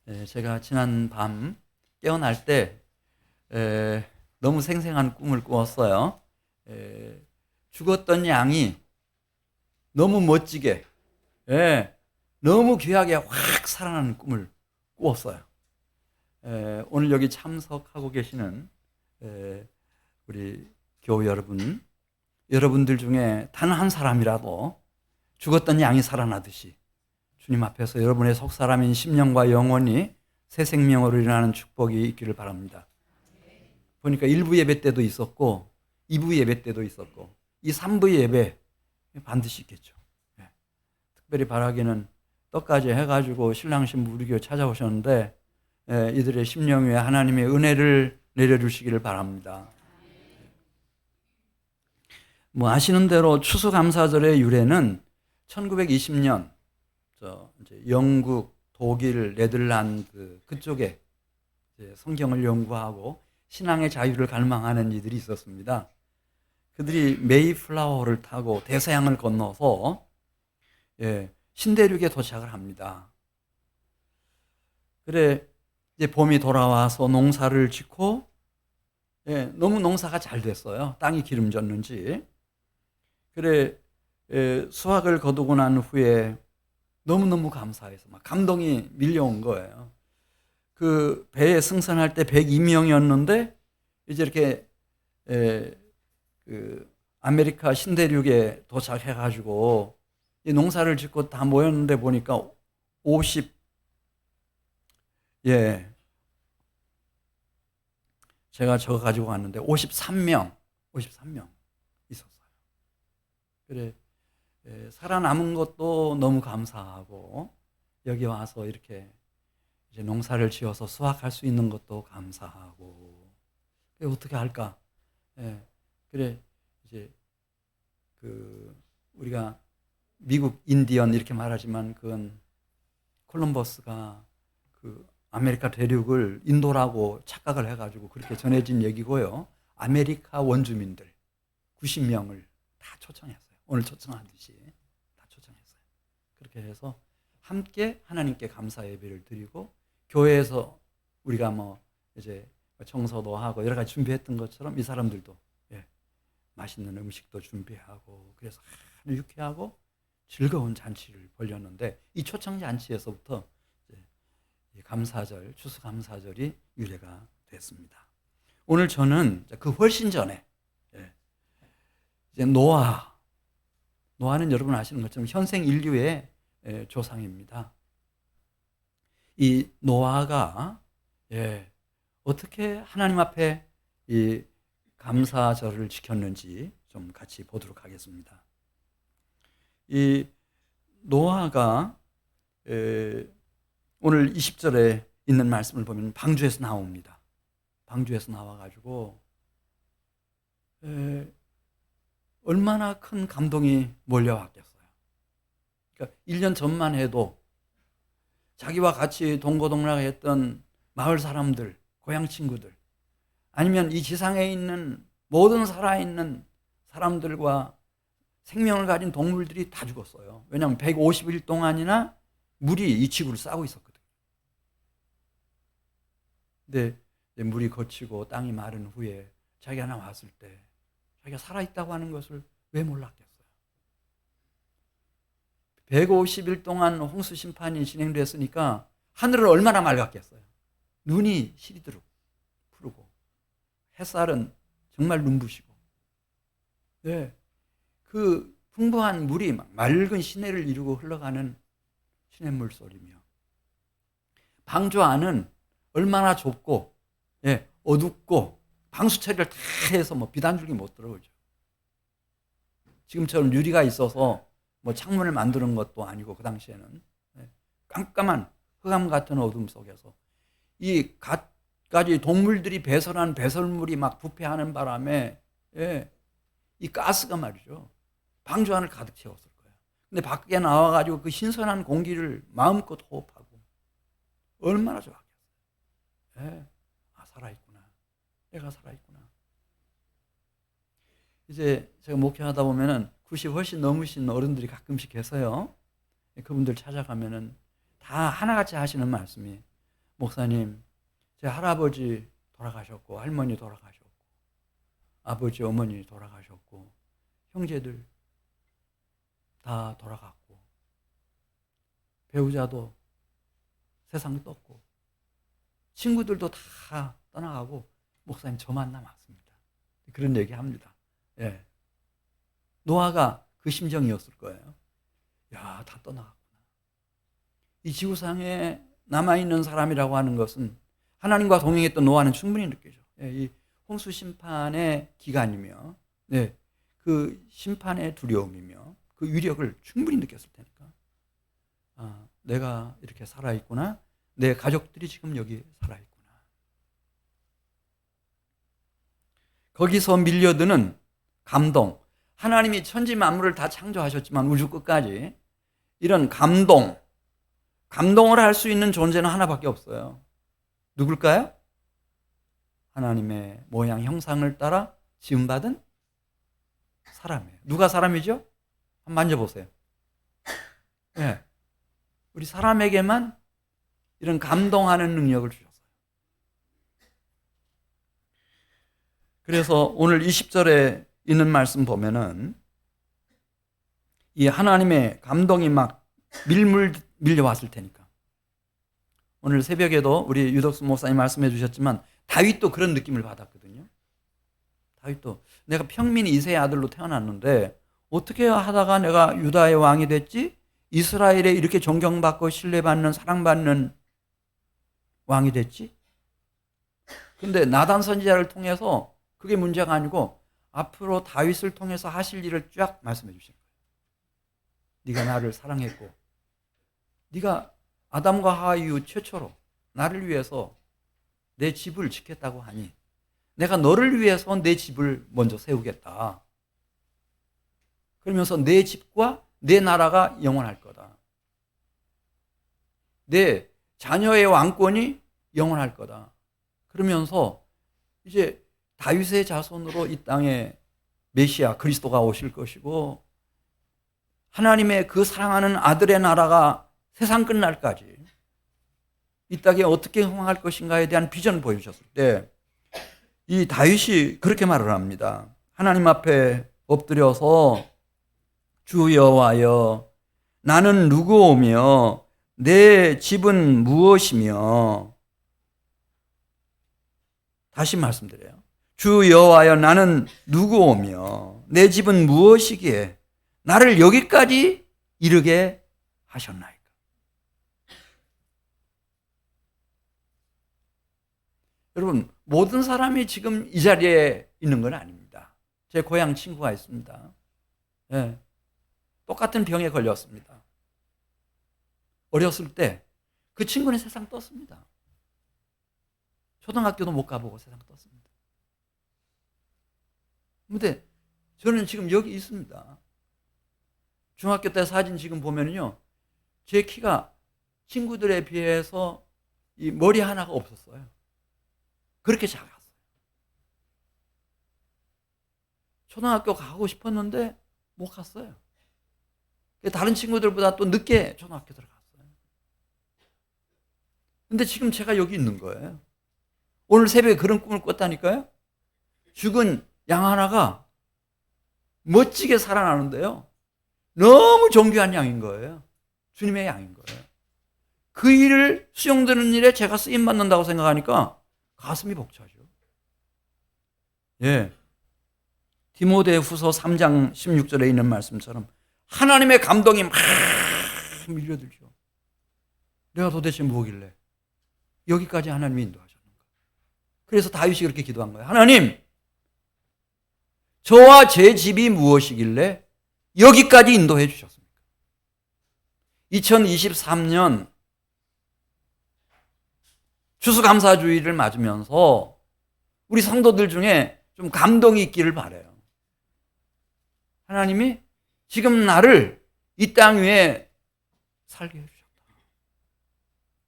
제가 지난 밤 깨어날 때 너무 생생한 꿈을 꾸었어요. 죽었던 양이 너무 멋지게, 너무 귀하게 확 살아나는 꿈을 꾸었어요. 오늘 여기 참석하고 계시는 우리 교우 여러분들 중에 단 한 사람이라도 죽었던 양이 살아나듯이 주님 앞에서 여러분의 속사람인 심령과 영혼이 새 생명으로 일어나는 축복이 있기를 바랍니다. 보니까 1부 예배 때도 있었고 2부 예배 때도 있었고 이 3부 예배 반드시 있겠죠. 특별히 바라기는 떡까지 해가지고 신랑 신부 우리 교회 찾아오셨는데 이들의 심령 위에 하나님의 은혜를 내려주시기를 바랍니다. 아시는 대로 추수감사절의 유래는 1920년 이제 영국, 독일, 네덜란드 그쪽에 성경을 연구하고 신앙의 자유를 갈망하는 이들이 있었습니다. 그들이 메이플라워를 타고 대서양을 건너서 신대륙에 도착을 합니다. 그래 이제 봄이 돌아와서 농사를 짓고 너무 농사가 잘 됐어요. 땅이 기름졌는지. 그래 수확을 거두고 난 후에 너무너무 감사해서 막 감동이 밀려온 거예요. 그 배에 승선할 때 102명이었는데 이제 이렇게 그 아메리카 신대륙에 도착해가지고 이 농사를 짓고 다 모였는데 보니까 제가 적어 가지고 갔는데 53명 있었어요. 그래 살아남은 것도 너무 감사하고 여기 와서 이렇게 이제 농사를 지어서 수확할 수 있는 것도 감사하고 어떻게 할까? 그래 이제 그 우리가 미국 인디언 이렇게 말하지만 그건 콜럼버스가 그 아메리카 대륙을 인도라고 착각을 해가지고 그렇게 전해진 얘기고요. 아메리카 원주민들 90명을 다 초청했어요. 오늘 초청하듯이 다 초청했어요. 그렇게 해서 함께 하나님께 감사 예배를 드리고 교회에서 우리가 이제 청소도 하고 여러 가지 준비했던 것처럼 이 사람들도 맛있는 음식도 준비하고 그래서 아주 유쾌하고 즐거운 잔치를 벌였는데 이 초청 잔치에서부터 이제 감사절, 추수감사절이 유래가 됐습니다. 오늘 저는 그 훨씬 전에 이제 노아는 여러분 아시는 것처럼 현생 인류의 조상입니다. 이 노아가 어떻게 하나님 앞에 이 감사절을 지켰는지 좀 같이 보도록 하겠습니다. 이 노아가 오늘 20절에 있는 말씀을 보면 방주에서 나옵니다. 방주에서 나와가지고 얼마나 큰 감동이 몰려왔겠어요. 그러니까 1년 전만 해도 자기와 같이 동고동락했던 마을 사람들, 고향 친구들, 아니면 이 지상에 있는 모든 살아있는 사람들과 생명을 가진 동물들이 다 죽었어요. 왜냐하면 150일 동안이나 물이 이 지구를 싸고 있었거든요. 근데 물이 거치고 땅이 마른 후에 자기가 나왔을 때 자기가 살아있다고 하는 것을 왜 몰랐겠어요? 150일 동안 홍수 심판이 진행됐으니까 하늘은 얼마나 맑았겠어요? 눈이 시리도록 푸르고 햇살은 정말 눈부시고 그 풍부한 물이 막 맑은 시내를 이루고 흘러가는 시냇물 소리며 방주 안은 얼마나 좁고 어둡고 방수 처리를 다 해서 비단줄기 못 들어오죠. 지금처럼 유리가 있어서 창문을 만드는 것도 아니고 그 당시에는 깜깜한 흑암 같은 어둠 속에서 이 갖가지 동물들이 배설한 배설물이 막 부패하는 바람에 이 가스가 말이죠 방주 안을 가득 채웠을 거예요. 근데 밖에 나와가지고 그 신선한 공기를 마음껏 호흡하고 얼마나 좋았겠어요. 살아있구나. 내가 살아있구나. 이제 제가 목회하다 보면은 90 훨씬 넘으신 어른들이 가끔씩 계세요. 그분들 찾아가면은 다 하나같이 하시는 말씀이 목사님, 제 할아버지 돌아가셨고 할머니 돌아가셨고 아버지 어머니 돌아가셨고 형제들 다 돌아갔고 배우자도 세상 떴고 친구들도 다 떠나가고 목사님 저만 남았습니다. 그런 얘기 합니다. 예. 노아가 그 심정이었을 거예요. 야, 다 떠나갔구나. 이 지구상에 남아있는 사람이라고 하는 것은 하나님과 동행했던 노아는 충분히 느끼죠. 예, 이 홍수 심판의 기간이며, 네, 그 심판의 두려움이며, 그 위력을 충분히 느꼈을 테니까. 아, 내가 이렇게 살아있구나. 내 가족들이 지금 여기 살아있구나. 거기서 밀려드는 감동. 하나님이 천지 만물을 다 창조하셨지만 우주 끝까지 이런 감동을 할 수 있는 존재는 하나밖에 없어요. 누굴까요? 하나님의 모양 형상을 따라 지음받은 사람이에요. 누가 사람이죠? 한번 만져보세요. 네. 우리 사람에게만 이런 감동하는 능력을 주셨어요. 그래서 오늘 20절에 있는 말씀 보면은 이 하나님의 감동이 막 밀려왔을 테니까. 오늘 새벽에도 우리 유덕수 목사님 말씀해 주셨지만 다윗도 그런 느낌을 받았거든요. 다윗도 내가 평민 이세의 아들로 태어났는데 어떻게 하다가 내가 유다의 왕이 됐지? 이스라엘에 이렇게 존경받고 신뢰받는 사랑받는 왕이 됐지? 근데 나단 선지자를 통해서 그게 문제가 아니고 앞으로 다윗을 통해서 하실 일을 쫙 말씀해 주신 거예요. 네가 나를 사랑했고 네가 아담과 하와 이후 최초로 나를 위해서 내 집을 짓겠다고 하니 내가 너를 위해서 내 집을 먼저 세우겠다. 그러면서 내 집과 내 나라가 영원할 거다. 내 자녀의 왕권이 영원할 거다. 그러면서 이제 다윗의 자손으로 이 땅에 메시아 그리스도가 오실 것이고 하나님의 그 사랑하는 아들의 나라가 세상 끝날까지 이 땅에 어떻게 흥할 것인가에 대한 비전을 보여주셨을 때 이 다윗이 그렇게 말을 합니다. 하나님 앞에 엎드려서 주 여호와여 나는 누구오며 내 집은 무엇이며 다시 말씀드려요. 주 여호와여 나는 누구오며 내 집은 무엇이기에 나를 여기까지 이르게 하셨나이까. 여러분 모든 사람이 지금 이 자리에 있는 건 아닙니다. 제 고향 친구가 있습니다. 네. 똑같은 병에 걸렸습니다. 어렸을 때 그 친구는 세상 떴습니다. 초등학교도 못 가보고 세상 떴습니다. 근데 저는 지금 여기 있습니다. 중학교 때 사진 지금 보면요. 제 키가 친구들에 비해서 이 머리 하나가 없었어요. 그렇게 작았어요. 초등학교 가고 싶었는데 못 갔어요. 다른 친구들보다 또 늦게 초등학교 들어갔어요. 근데 지금 제가 여기 있는 거예요. 오늘 새벽에 그런 꿈을 꿨다니까요. 죽은 양 하나가 멋지게 살아나는데요. 너무 정귀한 양인 거예요. 주님의 양인 거예요. 그 일을 수용되는 일에 제가 쓰임받는다고 생각하니까 가슴이 벅차죠. 예. 디모데후서 3장 16절에 있는 말씀처럼 하나님의 감동이 막 밀려들죠. 내가 도대체 뭐길래 여기까지 하나님이 인도하셨는가. 그래서 다윗이 그렇게 기도한 거예요. 하나님, 저와 제 집이 무엇이길래 여기까지 인도해 주셨습니까? 2023년 추수감사주의를 맞으면서 우리 성도들 중에 좀 감동이 있기를 바라요. 하나님이 지금 나를 이 땅 위에 살게 해주셨다.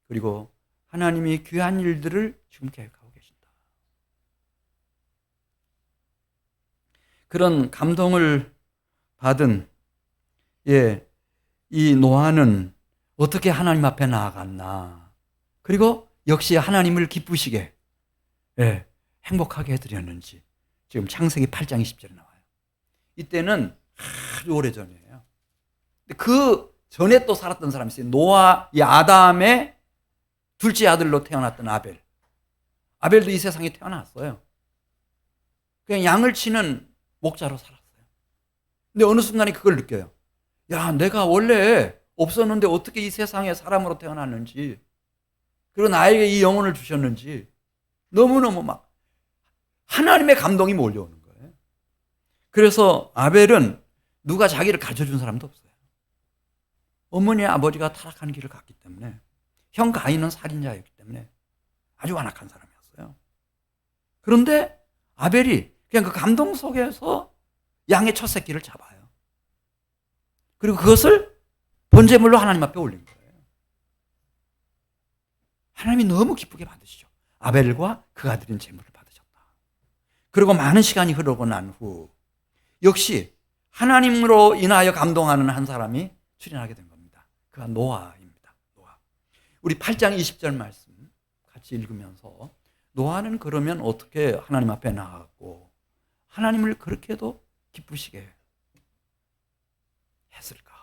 그리고 하나님이 귀한 일들을 지금 계획하고 계신다. 그런 감동을 받은 이 노아는 어떻게 하나님 앞에 나아갔나. 그리고 역시 하나님을 기쁘시게, 예, 행복하게 해드렸는지 지금 창세기 8장 20절에 나와요. 이때는 아주 오래전이에요. 그 전에 또 살았던 사람이 있어요. 노아, 이 아담의 둘째 아들로 태어났던 아벨. 아벨도 이 세상에 태어났어요. 그냥 양을 치는 목자로 살았어요. 근데 어느 순간에 그걸 느껴요. 야, 내가 원래 없었는데 어떻게 이 세상에 사람으로 태어났는지, 그리고 나에게 이 영혼을 주셨는지 너무너무 막 하나님의 감동이 몰려오는 거예요. 그래서 아벨은 누가 자기를 가르쳐준 사람도 없어요. 어머니 아버지가 타락한 길을 갔기 때문에, 형 가인은 살인자였기 때문에 아주 완악한 사람이었어요. 그런데 아벨이 그냥 그 감동 속에서 양의 첫 새끼를 잡아요. 그리고 그것을 번제물로 하나님 앞에 올린 거예요. 하나님이 너무 기쁘게 받으시죠. 아벨과 그가 드린 제물을 받으셨다. 그리고 많은 시간이 흐르고 난 후 역시 하나님으로 인하여 감동하는 한 사람이 출현하게 된 겁니다. 그가 노아입니다. 노아. 우리 8장 20절 말씀 같이 읽으면서, 노아는 그러면 어떻게 하나님 앞에 나아갔고 하나님을 그렇게도 기쁘시게 했을까?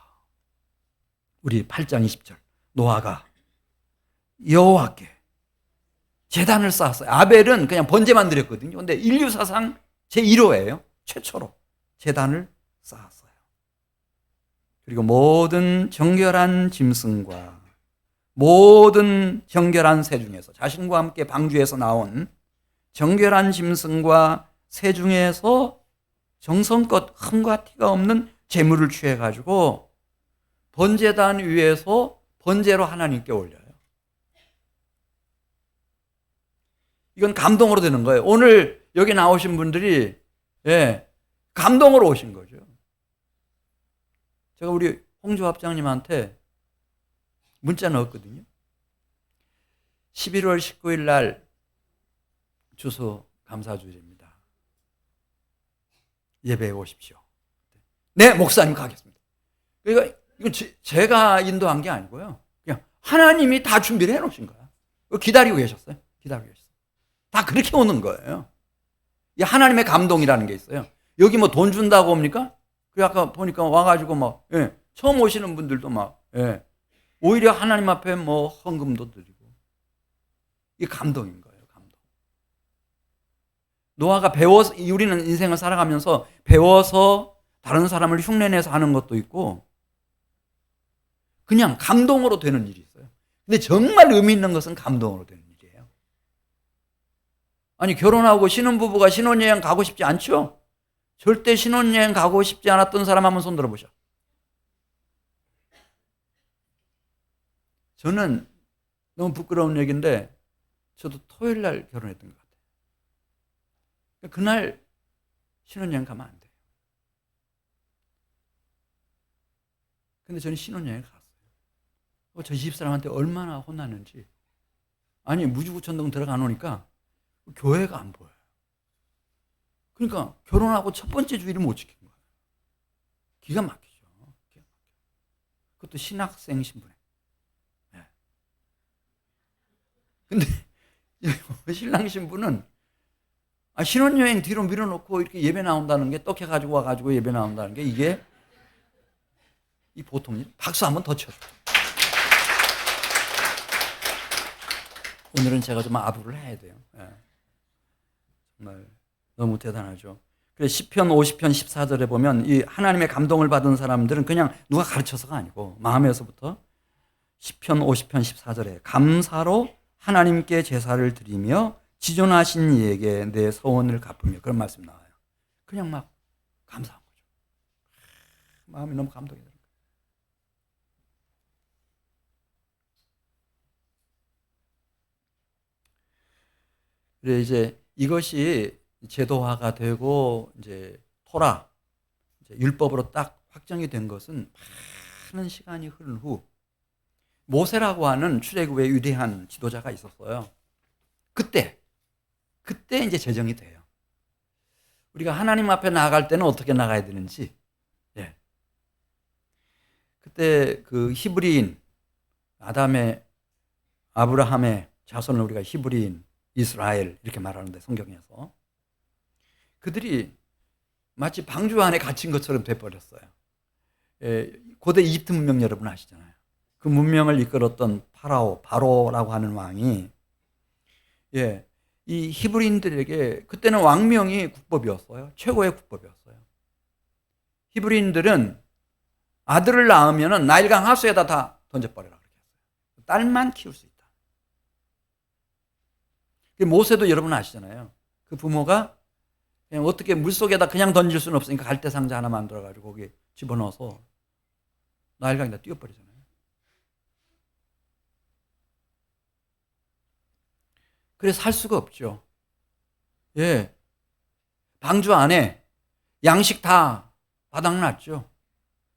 우리 8장 20절, 노아가 여호와께 제단을 쌓았어요. 아벨은 그냥 번제만 드렸거든요. 그런데 인류 사상 제1호예요. 최초로 제단을 쌓았어요. 그리고 모든 정결한 짐승과 모든 정결한 새 중에서, 자신과 함께 방주에서 나온 정결한 짐승과 새 중에서 정성껏 흠과 티가 없는 제물을 취해가지고 번제단 위에서 번제로 하나님께 올려요. 이건 감동으로 되는 거예요. 오늘 여기 나오신 분들이, 예, 감동으로 오신 거죠. 제가 우리 홍주 합장님한테 문자 넣었거든요. 11월 19일 날 주소 감사주일입니다. 예배에 오십시오. 네, 목사님 가겠습니다. 그러니까 이건 제가 인도한 게 아니고요. 그냥 하나님이 다 준비를 해놓으신 거야. 기다리고 계셨어요. 기다리고 계셨어요. 다 그렇게 오는 거예요. 이 하나님의 감동이라는 게 있어요. 여기 뭐 돈 준다고 옵니까? 그 아까 보니까 와가지고 막, 예, 처음 오시는 분들도 막, 예, 오히려 하나님 앞에 뭐 헌금도 드리고, 이게 감동인 거예요. 감동. 노아가 배워서, 우리는 인생을 살아가면서 배워서 다른 사람을 흉내내서 하는 것도 있고, 그냥 감동으로 되는 일이 있어요. 근데 정말 의미 있는 것은 감동으로 되는 일이에요. 아니, 결혼하고 신혼부부가 신혼여행 가고 싶지 않죠? 절대 신혼여행 가고 싶지 않았던 사람 한번 손 들어보셔. 저는 너무 부끄러운 얘기인데 저도 토요일 날 결혼했던 것 같아요. 그날 신혼여행 가면 안 돼요. 근데 저는 신혼여행 갔어요. 저 집사람한테 얼마나 혼났는지. 아니, 무주구천동 들어가 놓으니까 교회가 안 보여요. 그러니까 결혼하고 첫 번째 주일을 못 지킨 거예요. 기가 막히죠. 그것도 신학생 신분에. 네. 근데 신랑 신부는 신혼여행 뒤로 밀어놓고 이렇게 예배 나온다는 게, 떡해가지고 와가지고 예배 나온다는 게, 이게 이 보통 일? 박수 한번 더 쳐줘. 오늘은 제가 좀 아부를 해야 돼요. 네. 정말 너무 대단하죠. 그래서 시편 50편 14절에 보면 이 하나님의 감동을 받은 사람들은 그냥 누가 가르쳐서가 아니고 마음에서부터, 시편 50편 14절에 감사로 하나님께 제사를 드리며 지존하신 이에게 내 서원을 갚으며, 그런 말씀 나와요. 그냥 막 감사한 거죠. 마음이 너무 감동이 들어요. 그래, 이제 이것이 제도화가 되고 이제 토라, 이제 율법으로 딱 확정이 된 것은 많은 시간이 흐른 후 모세라고 하는 출애굽의 위대한 지도자가 있었어요. 그때 이제 제정이 돼요. 우리가 하나님 앞에 나아갈 때는 어떻게 나가야 되는지. 예. 그때 그 히브리인 아담의, 아브라함의 자손을 우리가 히브리인, 이스라엘 이렇게 말하는데 성경에서 그들이 마치 방주 안에 갇힌 것처럼 돼버렸어요. 고대 이집트 문명 여러분 아시잖아요. 그 문명을 이끌었던 바로라고 하는 왕이 이 히브리인들에게 그때는 왕명이 국법이었어요. 최고의 국법이었어요. 히브리인들은 아들을 낳으면 나일강 하수에다 다 던져버려라 그렇게 했어요. 딸만 키울 수 있다. 모세도 여러분 아시잖아요. 그 부모가 그냥 어떻게 물속에다 그냥 던질 수는 없으니까 갈대 상자 하나 만들어가지고 거기 집어넣어서 나일강에다 띄워버리잖아요. 그래서 살 수가 없죠. 방주 안에 양식 다 바닥났죠.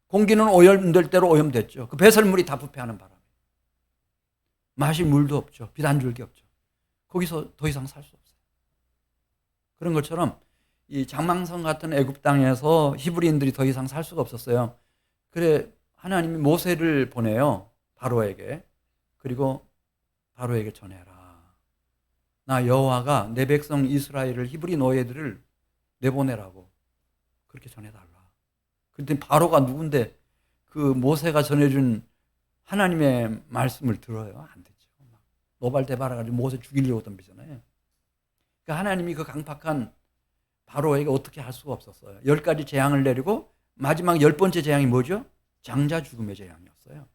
공기는 오염될 대로 오염됐죠. 그 배설물이 다 부패하는 바람에 마실 물도 없죠. 빛 한 줄기 없죠. 거기서 더 이상 살 수 없어요. 그런 것처럼 이 장망성 같은 애굽 땅에서 히브리인들이 더 이상 살 수가 없었어요. 그래 하나님이 모세를 보내요. 바로에게. 그리고 바로에게 전해라. 나 여호와가 내 백성 이스라엘을 히브리 노예들을 내보내라고 그렇게 전해달라. 그랬더니 바로가 누군데 그 모세가 전해준 하나님의 말씀을 들어요? 안 되죠. 노발대발해가지고 모세 죽이려고 덤비잖아요. 그러니까 하나님이 그 강팍한 바로에게 어떻게 할 수가 없었어요. 10가지 재앙을 내리고 마지막 10번째 재앙이 뭐죠? 장자 죽음의 재앙이었어요.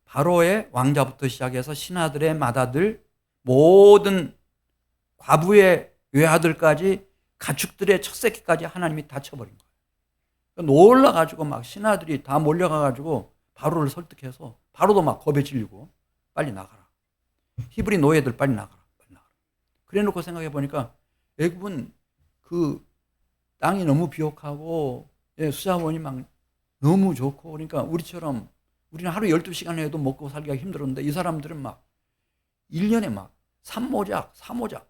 바로의 왕자부터 시작해서 신하들의 맏아들 모든 과부의 외아들까지 가축들의 첫 새끼까지 하나님이 다 쳐버린 거예요. 놀라가지고 막 신하들이 다 몰려가가지고 바로를 설득해서 바로도 막 겁에 질리고 빨리 나가라. 히브리 노예들 빨리 나가라. 그래 놓고 생각해 보니까 애굽은 그 땅이 너무 비옥하고 수자원이 막 너무 좋고 그러니까 우리처럼 우리는 하루 12시간 해도 먹고 살기가 힘들었는데 이 사람들은 막 1년에 막 3모작, 4모작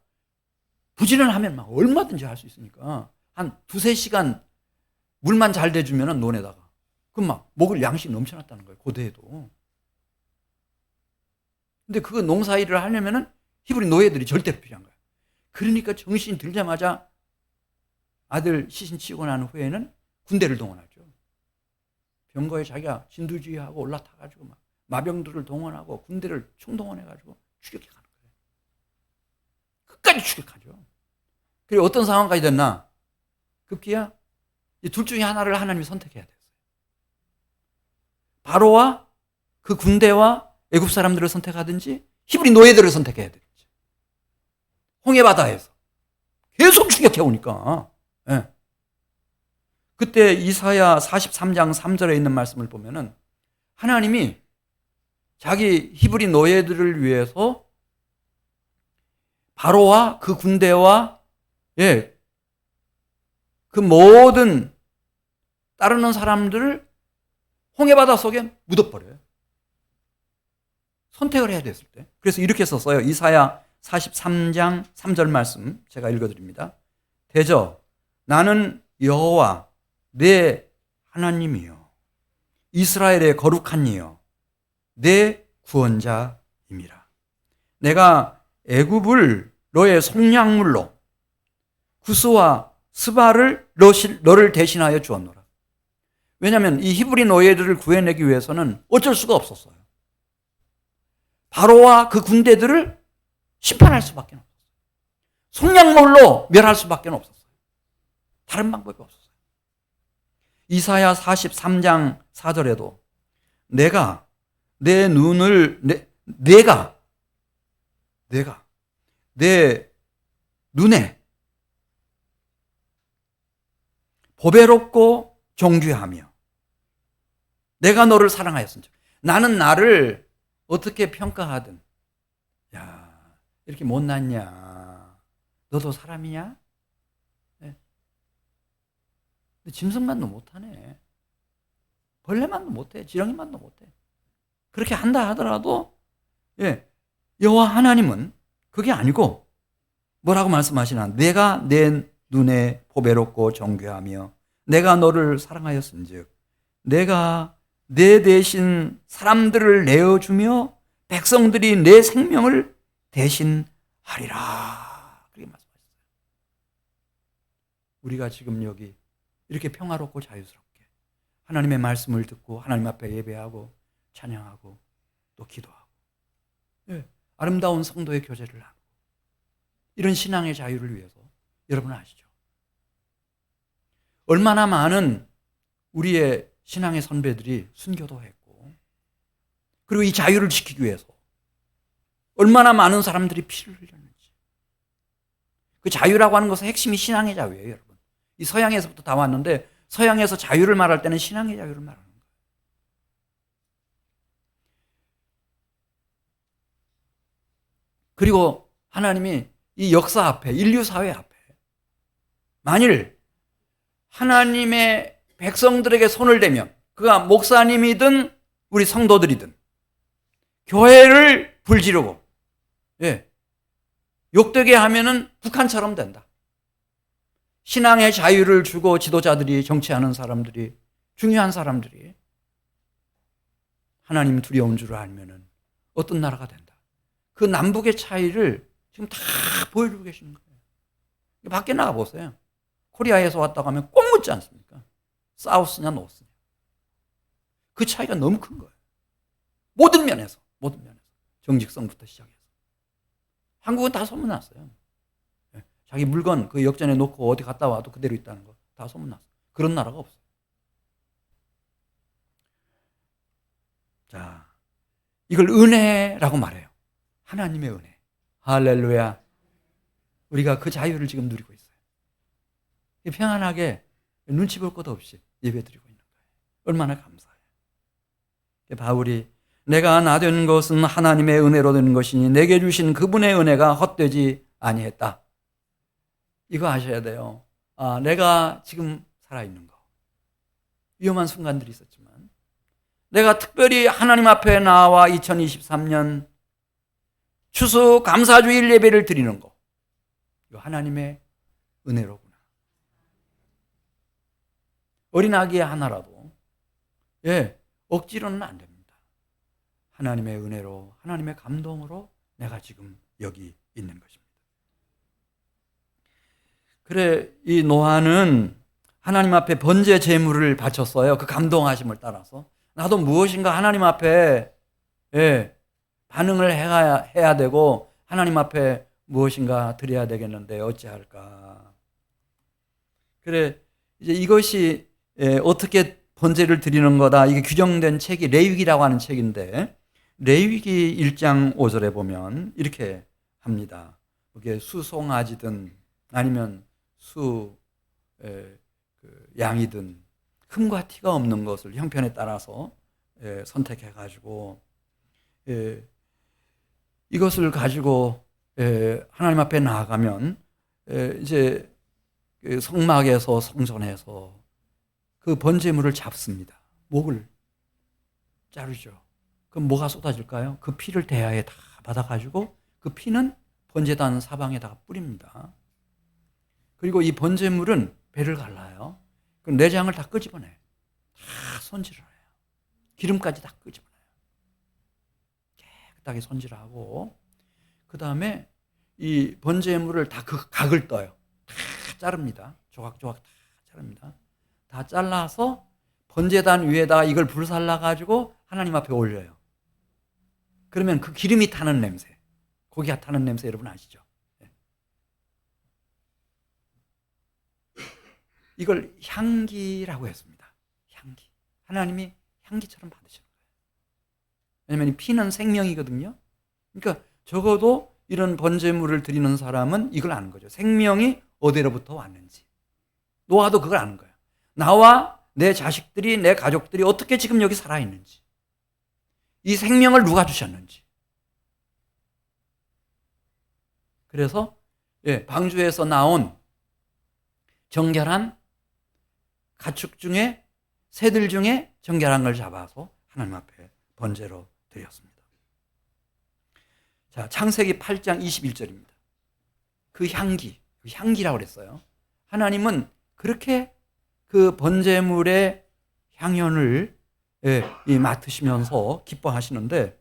부지런하면 막 얼마든지 할 수 있으니까 한 2-3시간 물만 잘 대주면 논에다가 그럼 막 먹을 양식이 넘쳐났다는 거예요. 고대에도. 근데 그 농사일을 하려면은 히브리 노예들이 절대 필요한 거예요. 그러니까 정신이 들자마자 아들 시신 치고 난 후에는 군대를 동원하죠. 병거에 자기가 진두지휘하고 올라타가지고 막 마병들을 동원하고 군대를 총동원해가지고 추격해 가는 거예요. 끝까지 추격하죠. 그리고 어떤 상황까지 됐나? 급기야 이 둘 중에 하나를 하나님이 선택해야 됐어요. 바로와 그 군대와 애굽 사람들을 선택하든지 히브리 노예들을 선택해야 되든지. 홍해바다에서 계속 추격해 오니까. 그때 이사야 43장 3절에 있는 말씀을 보면은 하나님이 자기 히브리 노예들을 위해서 바로와 그 군대와 그 모든 따르는 사람들을 홍해바다 속에 묻어버려요. 선택을 해야 됐을 때. 그래서 이렇게 썼어요. 이사야 43장 3절 말씀 제가 읽어드립니다. 대저 나는 여호와 내 하나님이요 이스라엘의 거룩한 이요 내 구원자임이라. 내가 애굽을 너의 속량물로 구스와 스바를 너를 대신하여 주었노라. 왜냐하면 이 히브리 노예들을 구해내기 위해서는 어쩔 수가 없었어요. 바로와 그 군대들을 심판할 수밖에 없었어요. 속량물로 멸할 수밖에 없었어요. 다른 방법이 없었어요. 이사야 43장 4절에도 내가 내 눈을 내가 내 눈에 보배롭고 존귀하며 내가 너를 사랑하였으니 나는 나를 어떻게 평가하든 야 이렇게 못났냐 너도 사람이냐? 네. 근데 짐승만도 못하네. 벌레만도 못해. 지렁이만도 못해. 그렇게 한다 하더라도 여호와 하나님은 그게 아니고 뭐라고 말씀하시나? 내가 내 눈에 보배롭고 존귀하며 내가 너를 사랑하였은즉 내가 내 대신 사람들을 내어주며 백성들이 내 생명을 대신하리라. 그렇게 말씀하셨어요. 우리가 지금 여기 이렇게 평화롭고 자유스럽게 하나님의 말씀을 듣고 하나님 앞에 예배하고 찬양하고 또 기도하고, 예, 아름다운 성도의 교제를 하고, 이런 신앙의 자유를 위해서 여러분 아시죠? 얼마나 많은 우리의 신앙의 선배들이 순교도 했고, 그리고 이 자유를 지키기 위해서 얼마나 많은 사람들이 피를 흘렸는지. 그 자유라고 하는 것은 핵심이 신앙의 자유예요, 여러분. 이 서양에서부터 다 왔는데, 서양에서 자유를 말할 때는 신앙의 자유를 말하는 거예요. 그리고 하나님이 이 역사 앞에, 인류 사회 앞에 만일 하나님의 백성들에게 손을 대면, 그가 목사님이든 우리 성도들이든 교회를 불지르고, 예, 욕되게 하면은 북한처럼 된다. 신앙의 자유를 주고 지도자들이, 정치하는 사람들이, 중요한 사람들이 하나님 두려운 줄 알면은 어떤 나라가 된다. 그 남북의 차이를 지금 다 보여주고 계시는 거예요. 밖에 나가 보세요. 코리아에서 왔다고 하면 꼭 묻지 않습니까? 사우스냐 노스냐. 그 차이가 너무 큰 거예요. 모든 면에서. 정직성부터 시작해서. 한국은 다 소문났어요. 자기 물건 그 역전에 놓고 어디 갔다 와도 그대로 있다는 거 다 소문났어요. 그런 나라가 없어요. 자, 이걸 은혜라고 말해요. 하나님의 은혜. 할렐루야. 우리가 그 자유를 지금 누리고 있어요. 평안하게 눈치 볼 것 없이 예배드리고 있는 거예요. 얼마나 감사해요. 바울이 내가 나 된 것은 하나님의 은혜로 된 것이니 내게 주신 그분의 은혜가 헛되지 아니했다. 이거 아셔야 돼요. 내가 지금 살아있는 거. 위험한 순간들이 있었지만 내가 특별히 하나님 앞에 나와 2023년 추수 감사주일 예배를 드리는 거. 이거 하나님의 은혜로구나. 어린아기 하나라도, 예, 억지로는 안 됩니다. 하나님의 은혜로, 하나님의 감동으로 내가 지금 여기 있는 것입니다. 그래, 이 노아는 하나님 앞에 번제 제물을 바쳤어요. 그 감동하심을 따라서. 나도 무엇인가 하나님 앞에, 예, 반응을 해야 되고 하나님 앞에 무엇인가 드려야 되겠는데 어찌할까. 그래, 이제 이것이 어떻게 번제를 드리는 거다, 이게 규정된 책이 레위기라고 하는 책인데, 레위기 1장 5절에 보면 이렇게 합니다. 그게 수송아지든 아니면 양이든 흠과 티가 없는 것을 형편에 따라서 선택해가지고 이것을 가지고 하나님 앞에 나아가면 이제 성막에서 성전에서 그 번제물을 잡습니다. 목을 자르죠. 그럼 뭐가 쏟아질까요? 그 피를 대야에 다 받아가지고 그 피는 번제단 사방에다가 뿌립니다. 그리고 이 번제물은 배를 갈라요. 그 내장을 다 끄집어내요. 다 손질을 해요. 기름까지 다 끄집어내요. 깨끗하게 손질하고, 그 다음에 이 번제물을 다 그 각을 떠요. 다 자릅니다. 조각조각 다 자릅니다. 다 잘라서 번제단 위에다가 이걸 불살라가지고 하나님 앞에 올려요. 그러면 그 기름이 타는 냄새, 고기가 타는 냄새 여러분 아시죠? 이걸 향기라고 했습니다. 향기. 하나님이 향기처럼 받으시는 거예요. 왜냐하면 이 피는 생명이거든요. 그러니까 적어도 이런 번제물을 드리는 사람은 이걸 아는 거죠. 생명이 어디로부터 왔는지. 노아도 그걸 아는 거예요. 나와 내 자식들이, 내 가족들이 어떻게 지금 여기 살아있는지, 이 생명을 누가 주셨는지. 그래서 방주에서 나온 정결한 가축 중에, 새들 중에 정결한 걸 잡아서 하나님 앞에 번제로 드렸습니다. 자, 창세기 8장 21절입니다. 그 향기라고 그랬어요. 하나님은 그렇게 그 번제물의 향연을 맡으시면서 기뻐하시는데,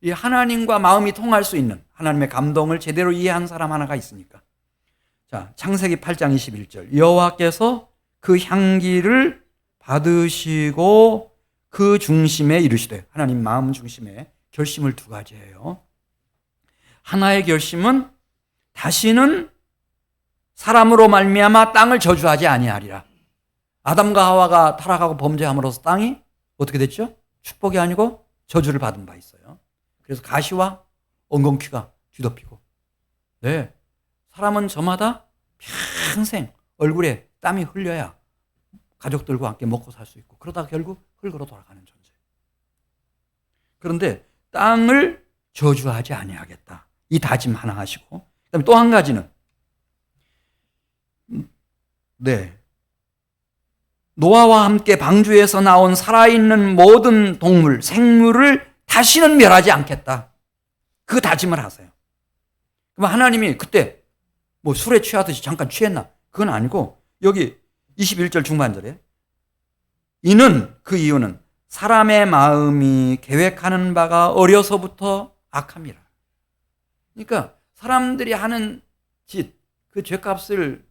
이 하나님과 마음이 통할 수 있는 하나님의 감동을 제대로 이해한 사람 하나가 있으니까. 자, 창세기 8장 21절. 여호와께서 그 향기를 받으시고 그 중심에 이르시되, 하나님 마음 중심에 결심을 두 가지예요. 하나의 결심은 다시는 사람으로 말미암아 땅을 저주하지 아니하리라. 아담과 하와가 타락하고 범죄함으로써 땅이 어떻게 됐죠? 축복이 아니고 저주를 받은 바 있어요. 그래서 가시와 엉겅퀴가 뒤덮이고, 네, 사람은 저마다 평생 얼굴에 땀이 흘려야 가족들과 함께 먹고 살 수 있고, 그러다가 결국 흙으로 돌아가는 존재. 그런데 땅을 저주하지 아니하겠다, 이 다짐 하나 하시고, 그다음에 또 한 가지는, 네, 노아와 함께 방주에서 나온 살아있는 모든 동물, 생물을 다시는 멸하지 않겠다, 그 다짐을 하세요. 그럼 하나님이 그때 뭐 술에 취하듯이 잠깐 취했나? 그건 아니고, 여기 21절 중반절에 그 이유는 사람의 마음이 계획하는 바가 어려서부터 악함이라. 그러니까 사람들이 하는 짓, 그 죄값을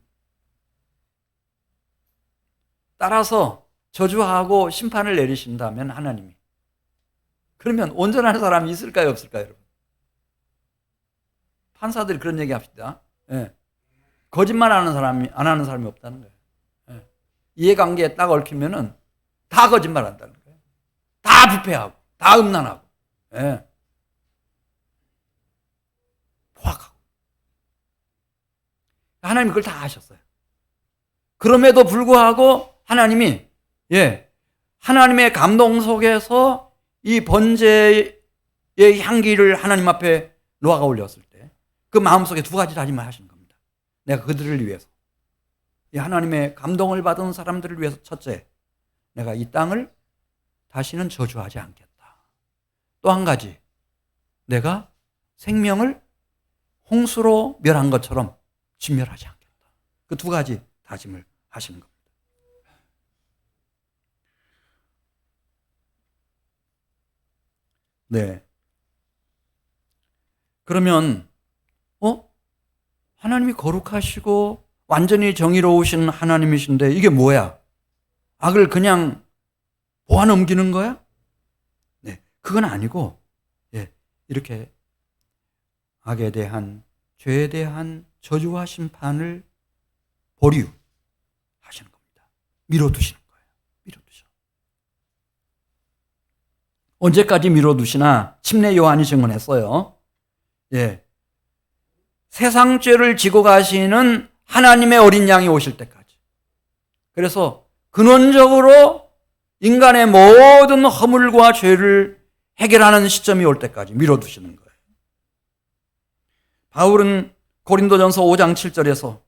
따라서 저주하고 심판을 내리신다면 하나님이, 그러면 온전한 사람이 있을까요, 없을까요, 여러분? 판사들이 그런 얘기 합시다. 예. 거짓말 안 하는 사람이 없다는 거예요. 예. 이해관계에 딱 얽히면은 다 거짓말 한다는 거예요. 다 부패하고, 다 음란하고, 예. 포악하고. 하나님이 그걸 다 하셨어요. 그럼에도 불구하고 하나님이, 하나님의 감동 속에서 이 번제의 향기를 하나님 앞에 노아가 올렸을 때 그 마음속에 두 가지 다짐을 하시는 겁니다. 내가 그들을 위해서, 이 하나님의 감동을 받은 사람들을 위해서, 첫째, 내가 이 땅을 다시는 저주하지 않겠다. 또 한 가지, 내가 생명을 홍수로 멸한 것처럼 진멸하지 않겠다. 그 두 가지 다짐을 하시는 겁니다. 네. 그러면 하나님이 거룩하시고 완전히 정의로우신 하나님이신데 이게 뭐야? 악을 그냥 보아 넘기는 거야? 네, 그건 아니고, 이렇게 악에 대한, 죄에 대한 저주와 심판을 보류하시는 겁니다. 미뤄두시는 거예요. 미뤄두셔. 언제까지 미뤄두시나? 침례 요한이 증언했어요. 세상 죄를 지고 가시는 하나님의 어린 양이 오실 때까지. 그래서 근원적으로 인간의 모든 허물과 죄를 해결하는 시점이 올 때까지 미뤄두시는 거예요. 바울은 고린도전서 5장 7절에서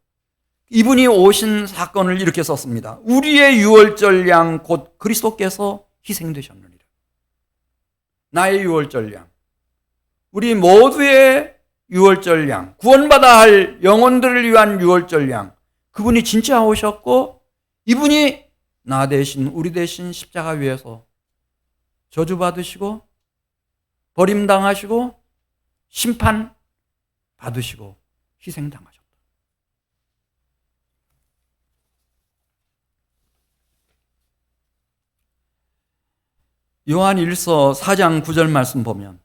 이분이 오신 사건을 이렇게 썼습니다. 우리의 유월절 양 곧 그리스도께서 희생되셨느니라. 나의 유월절 양, 우리 모두의 유월절 양, 구원받아 할 영혼들을 위한 유월절 양, 그분이 진짜 오셨고, 이분이 나 대신, 우리 대신 십자가 위에서 저주받으시고 버림당하시고 심판받으시고 희생당하셨다. 요한 1서 4장 9절 말씀 보면,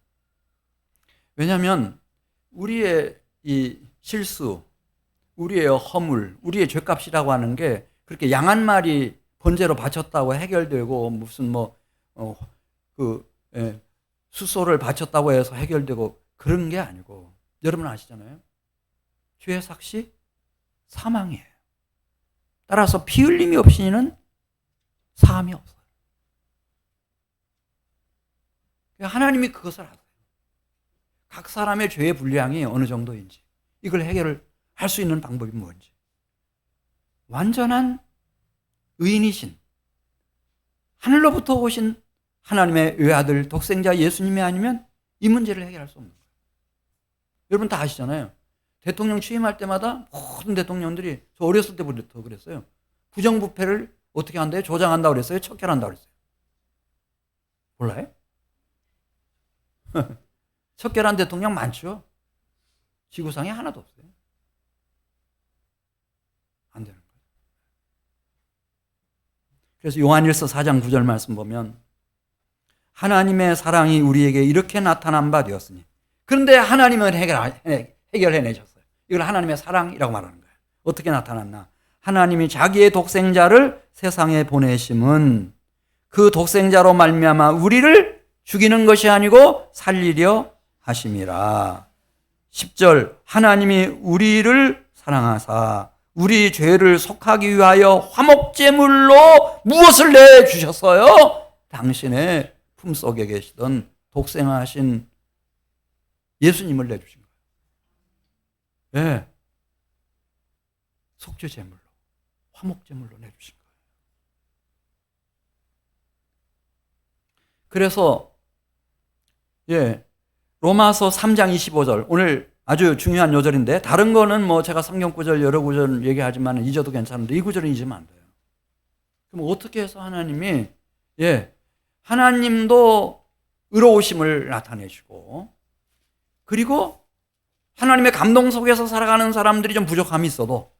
왜냐하면 우리의 이 실수, 우리의 허물, 우리의 죄값이라고 하는 게 그렇게 양 한 마리 번제로 바쳤다고 해결되고, 무슨 수소를 바쳤다고 해서 해결되고 그런 게 아니고, 여러분 아시잖아요. 죄의 삭시 사망이에요. 따라서 피 흘림이 없이는 사함이 없어요. 하나님이 그것을 알아요. 각 사람의 죄의 분량이 어느 정도인지, 이걸 해결을 할 수 있는 방법이 뭔지. 완전한 의인이신, 하늘로부터 오신 하나님의 외아들 독생자 예수님이 아니면 이 문제를 해결할 수 없는 거예요. 여러분 다 아시잖아요. 대통령 취임할 때마다 모든 대통령들이, 저 어렸을 때부터 그랬어요. 부정부패를 어떻게 한다요? 조장한다고 그랬어요? 척결한다고 그랬어요? 몰라요? 척결한 대통령 많죠. 지구상에 하나도 없어요. 안 되는 거예요. 그래서 요한일서 4장 9절 말씀 보면 하나님의 사랑이 우리에게 이렇게 나타난 바 되었으니, 그런데 하나님은 해결해내셨어요. 이걸 하나님의 사랑이라고 말하는 거예요. 어떻게 나타났나? 하나님이 자기의 독생자를 세상에 보내심은 그 독생자로 말미암아 우리를 죽이는 것이 아니고 살리려 하심이라. 10절, 하나님이 우리를 사랑하사 우리 죄를 속하기 위하여 화목제물로 무엇을 내주셨어요? 당신의 품속에 계시던 독생하신 예수님을 내주신 거예요. 네. 속죄제물로, 화목제물로 내주신 거예요. 그래서 로마서 3장 25절, 오늘 아주 중요한 요절인데, 다른 거는 뭐 제가 성경 구절 여러 구절 얘기하지만 잊어도 괜찮은데 이 구절은 잊으면 안 돼요. 그럼 어떻게 해서 하나님이 하나님도 의로우심을 나타내시고, 그리고 하나님의 감동 속에서 살아가는 사람들이 좀 부족함이 있어도,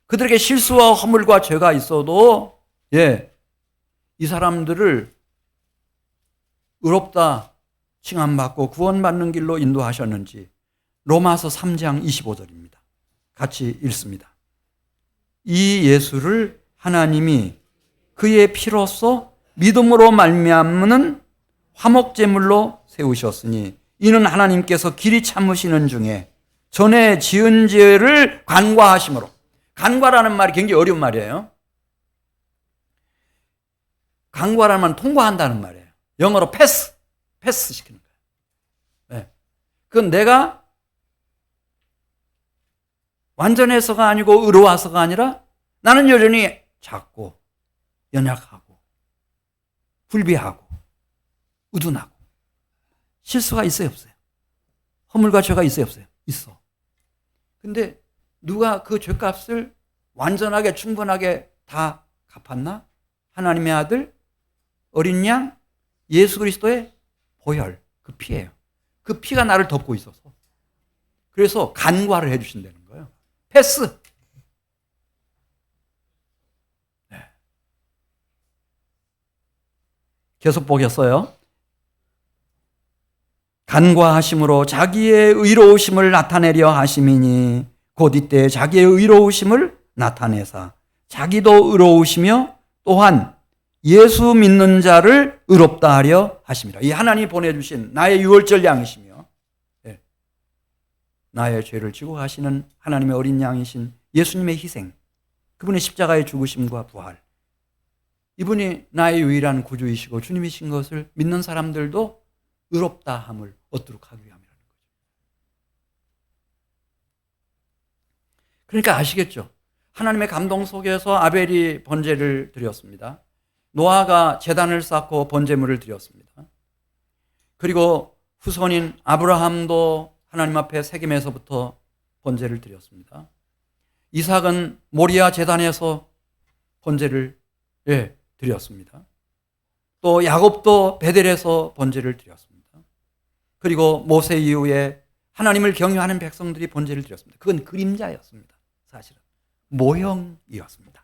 그들에게 실수와 허물과 죄가 있어도 이 사람들을 의롭다 칭함받고 구원받는 길로 인도하셨는지 로마서 3장 25절입니다. 같이 읽습니다. 이 예수를 하나님이 그의 피로써 믿음으로 말미암는 화목제물로 세우셨으니 이는 하나님께서 길이 참으시는 중에 전에 지은 죄를 간과하심으로. 간과라는 말이 굉장히 어려운 말이에요. 간과라는 말은 통과한다는 말이에요. 영어로 패스 시키는 거예요. 그건 내가 완전해서가 아니고 의로워서가 아니라 나는 여전히 작고 연약하고 불비하고 우둔하고 실수가 있어요, 없어요? 허물과 죄가 있어요, 없어요? 있어. 근데 누가 그 죄값을 완전하게 충분하게 다 갚았나? 하나님의 아들 어린 양 예수 그리스도의 보혈, 그 피예요. 그 피가 나를 덮고 있어서, 그래서 간과를 해주신다는 거예요. 패스. 계속 보겠어요. 간과하심으로 자기의 의로우심을 나타내려 하심이니 곧 이때 자기의 의로우심을 나타내사 자기도 의로우시며 또한 예수 믿는 자를 의롭다 하려 하심이라. 이 하나님이 보내주신 나의 유월절 양이시며 나의 죄를 지고 가시는 하나님의 어린 양이신 예수님의 희생, 그분의 십자가의 죽으심과 부활, 이분이 나의 유일한 구주이시고 주님이신 것을 믿는 사람들도 의롭다함을 얻도록 하기 위함이라는 거죠. 그러니까 아시겠죠? 하나님의 감동 속에서 아벨이 번제를 드렸습니다. 노아가 제단을 쌓고 번제물을 드렸습니다. 그리고 후손인 아브라함도 하나님 앞에 세겜에서부터 번제를 드렸습니다. 이삭은 모리아 제단에서 번제를 드렸습니다. 또 야곱도 베델에서 번제를 드렸습니다. 그리고 모세 이후에 하나님을 경외하는 백성들이 번제를 드렸습니다. 그건 그림자였습니다. 사실은 모형이었습니다.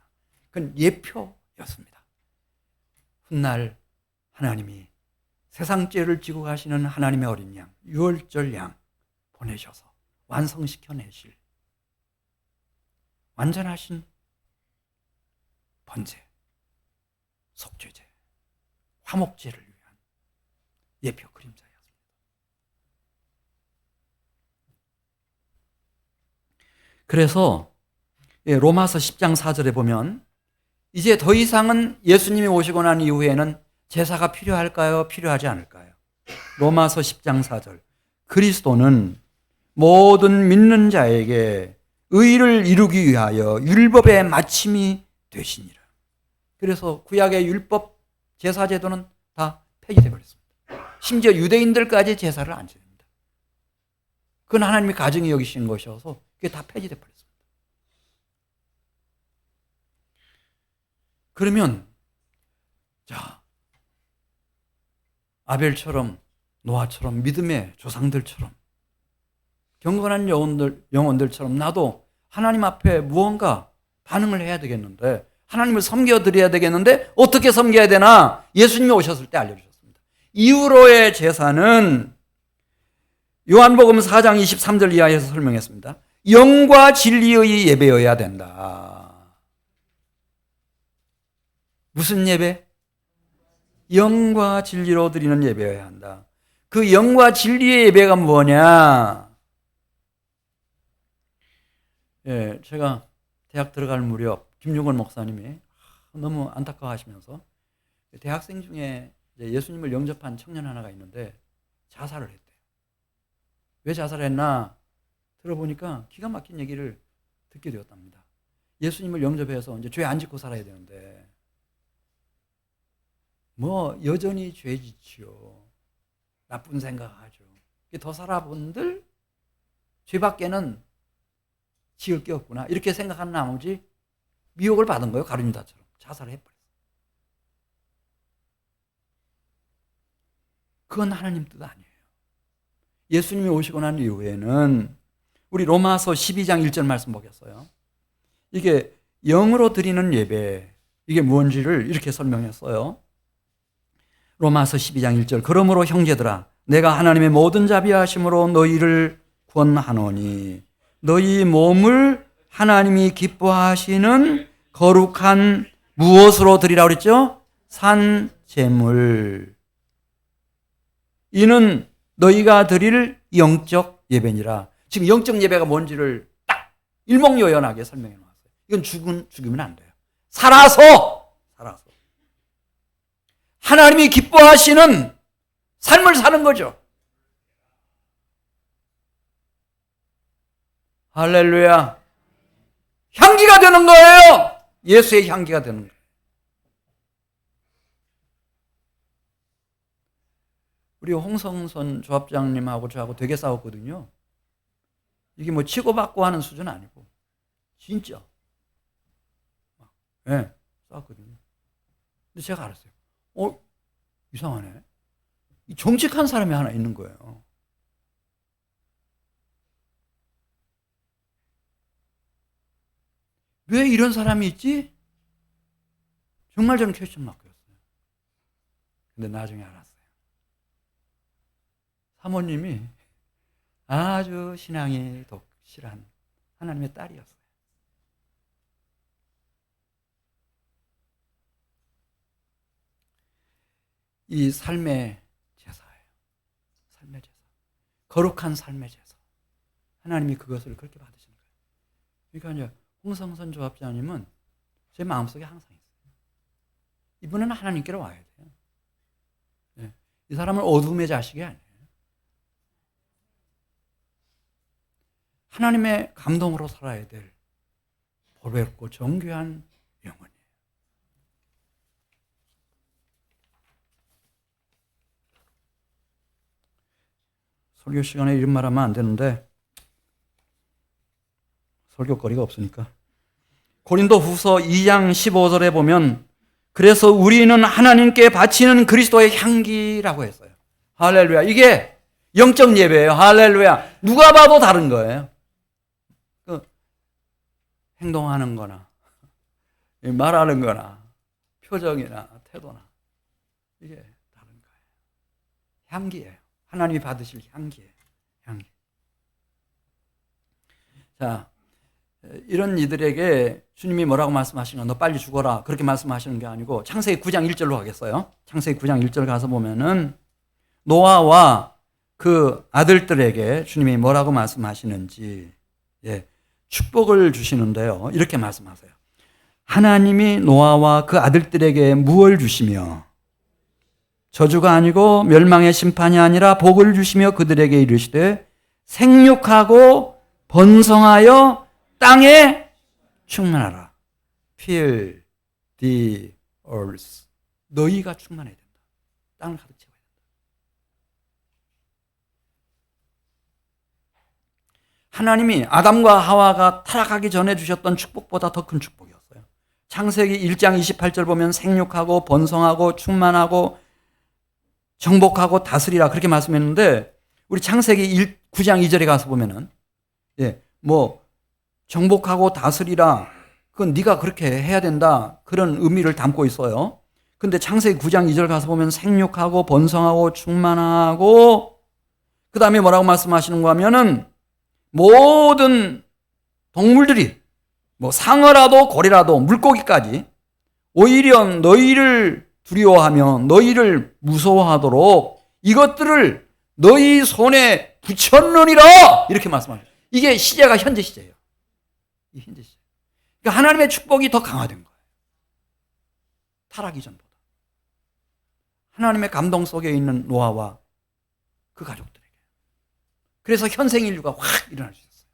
그건 예표였습니다. 훗날 하나님이 세상 죄를 지고 가시는 하나님의 어린 양, 유월절 양 보내셔서 완성시켜내실 완전하신 번제, 속죄제, 화목제를 위한 예표 그림자였습니다. 그래서 로마서 10장 4절에 보면 이제 더 이상은 예수님이 오시고 난 이후에는 제사가 필요할까요? 필요하지 않을까요? 로마서 10장 4절, 그리스도는 모든 믿는 자에게 의를 이루기 위하여 율법의 마침이 되시니라. 그래서 구약의 율법 제사 제도는 다 폐기되어 버렸습니다. 심지어 유대인들까지 제사를 안 지냅니다. 그건 하나님이 가증히 여기신 것이어서 그게 다 폐지되어 버렸습니다. 그러면 자, 아벨처럼 노아처럼 믿음의 조상들처럼 경건한 영혼들처럼 나도 하나님 앞에 무언가 반응을 해야 되겠는데, 하나님을 섬겨드려야 되겠는데 어떻게 섬겨야 되나? 예수님이 오셨을 때 알려주셨습니다. 이후로의 제사는 요한복음 4장 23절 이하에서 설명했습니다. 영과 진리의 예배여야 된다. 무슨 예배? 영과 진리로 드리는 예배여야 한다. 그 영과 진리의 예배가 뭐냐? 예, 제가 대학 들어갈 무렵 김용건 목사님이 너무 안타까워하시면서 대학생 중에 예수님을 영접한 청년 하나가 있는데 자살을 했대요. 왜 자살했나 들어보니까 기가 막힌 얘기를 듣게 되었답니다. 예수님을 영접해서 이제 죄 안 짓고 살아야 되는데 뭐 여전히 죄 짓지요. 나쁜 생각하죠. 더 살아본들 죄밖에는 지을 게 없구나 이렇게 생각한 나머지 미혹을 받은 거예요. 가룟유다처럼 자살을 해버렸어요. 그건 하나님 뜻 아니에요. 예수님이 오시고 난 이후에는 우리 로마서 12장 1절 말씀 보겠어요. 이게 영으로 드리는 예배, 이게 무엇인지를 이렇게 설명했어요. 로마서 12장 1절. 그러므로 형제들아, 내가 하나님의 모든 자비하심으로 너희를 구원하노니 너희 몸을 하나님이 기뻐하시는 거룩한 무엇으로 드리라고 그랬죠? 산제물. 이는 너희가 드릴 영적 예배니라. 지금 영적 예배가 뭔지를 딱 일목요연하게 설명해 놓았어요. 이건 죽으면 안 돼요. 살아서 하나님이 기뻐하시는 삶을 사는 거죠. 할렐루야. 향기가 되는 거예요. 예수의 향기가 되는 거예요. 우리 홍성선 조합장님하고 저하고 되게 싸웠거든요. 이게 뭐 치고받고 하는 수준 아니고 진짜 네, 싸웠거든요. 근데 제가 알았어요. 이상하네. 정직한 사람이 하나 있는 거예요. 왜 이런 사람이 있지? 정말 저는 퀘스천 마크였어요. 근데 나중에 알았어요. 사모님이 아주 신앙이 독실한 하나님의 딸이었어요. 이 삶의 제사예요. 삶의 제사. 거룩한 삶의 제사. 하나님이 그것을 그렇게 받으시는 거예요. 그러니까 이제 홍성선 조합장님은 제 마음속에 항상 있어요. 이분은 하나님께로 와야 돼요. 네. 이 사람은 어둠의 자식이 아니에요. 하나님의 감동으로 살아야 될 보배롭고 정귀한 영혼이에요. 설교 시간에 이런 말 하면 안 되는데 설교거리가 없으니까. 고린도 후서 2장 15절에 보면 그래서 우리는 하나님께 바치는 그리스도의 향기라고 했어요. 할렐루야. 이게 영적 예배예요. 할렐루야. 누가 봐도 다른 거예요. 행동하는 거나 말하는 거나 표정이나 태도나 이게 다른 거예요. 향기예요. 하나님이 받으실 향기예요. 향기. 자, 이런 이들에게 주님이 뭐라고 말씀하시는 거? 너 빨리 죽어라. 그렇게 말씀하시는 게 아니고 창세기 9장 1절로 가겠어요. 창세기 9장 1절 가서 보면은 노아와 그 아들들에게 주님이 뭐라고 말씀하시는지 축복을 주시는데요. 이렇게 말씀하세요. 하나님이 노아와 그 아들들에게 무엇을 주시며 저주가 아니고 멸망의 심판이 아니라 복을 주시며 그들에게 이르시되 생육하고 번성하여 땅에 충만하라. Fill the earth. 너희가 충만해야 된다. 땅을 가득 채워야 된다. 하나님이 아담과 하와가 타락하기 전에 주셨던 축복보다 더 큰 축복이었어요. 창세기 1장 28절 보면 생육하고 번성하고 충만하고 정복하고 다스리라 그렇게 말씀했는데 우리 창세기 9장 2절에 가서 보면은 뭐 정복하고 다스리라 그건 네가 그렇게 해야 된다 그런 의미를 담고 있어요. 근데 창세기 9장 2절 가서 보면 생육하고 번성하고 충만하고 그 다음에 뭐라고 말씀하시는가 하면은 모든 동물들이 뭐 상어라도 고래라도 물고기까지 오히려 너희를 두려워하며 너희를 무서워하도록 이것들을 너희 손에 붙였느니라 이렇게 말씀합니다. 이게 시제가 현재 시제예요. 이 현재 시제. 그러니까 하나님의 축복이 더 강화된 거예요. 타락 이전보다. 하나님의 감동 속에 있는 노아와 그 가족들에게. 그래서 현생 인류가 확 일어날 수 있었어요.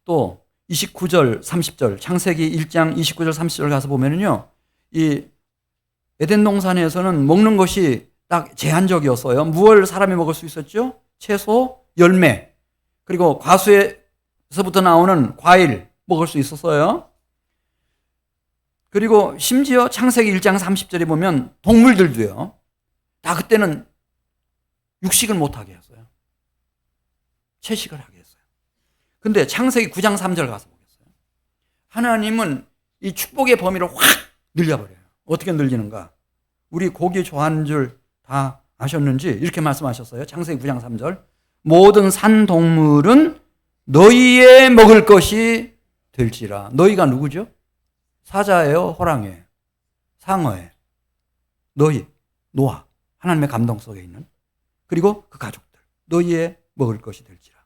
또 29절, 30절, 창세기 1장 29절, 30절 가서 보면은요, 이 에덴 동산에서는 먹는 것이 딱 제한적이었어요. 무엇을 사람이 먹을 수 있었죠? 채소, 열매, 그리고 과수에서부터 나오는 과일 먹을 수 있었어요. 그리고 심지어 창세기 1장 30절에 보면 동물들도요. 다 그때는 육식을 못하게 했어요. 채식을 하게 했어요. 근데 창세기 9장 3절 가서 보겠어요. 하나님은 이 축복의 범위를 확 늘려버려요. 어떻게 늘리는가? 우리 고기 좋아하는 줄 다 아셨는지 이렇게 말씀하셨어요. 창세기 9장 3절. 모든 산 동물은 너희의 먹을 것이 될지라. 너희가 누구죠? 사자예요? 호랑이에요? 상어예요? 너희, 노아. 하나님의 감동 속에 있는. 그리고 그 가족들. 너희의 먹을 것이 될지라.